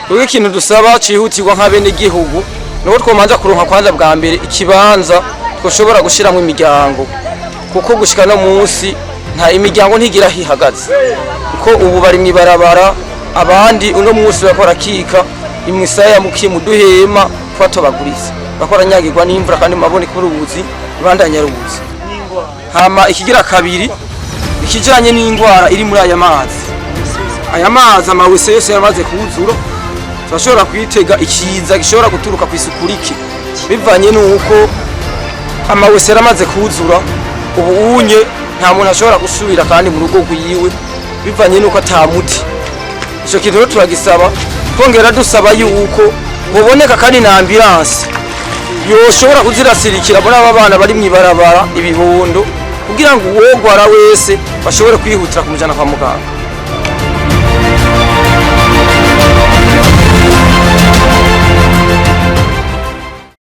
Kuko ikintu dusaba cihutirwa nk'abene gihugu nuko twomanza kuronka kwanza bwa mbere ikibanza twoshobora gushiramo imiryango kuko gushika no munsi nta imiryango ntigira hihagaze kuko ubu bari mwibarabara abandi uno munsi bakora kika imisaya mukimu duhema twatobaguriza bakora nyagirwa n'imvura kandi mabone kuri ubuzi bandanya rubuzi hama ikigira kabiri ikijanye n'indwara iri muri aya mazi amawese yose yamaze kuzura turashobora kwitega ikiza gishobora guturuka ku isuku rike bivanye nuko amawese yaramaze kuzura ubu unye nta muntu ashobora gusubira kandi mu rugo rwiwe bivanye nuko atamuti ico kintu rero turagisaba kongera dusaba yuko buboneka kandi na ambulance yoshobora kuzirasirikira muri aba bana bari mwibarabara ibibondo kugira ngo uwogwara wese bashobore kwihutira kumujana kwa muganga.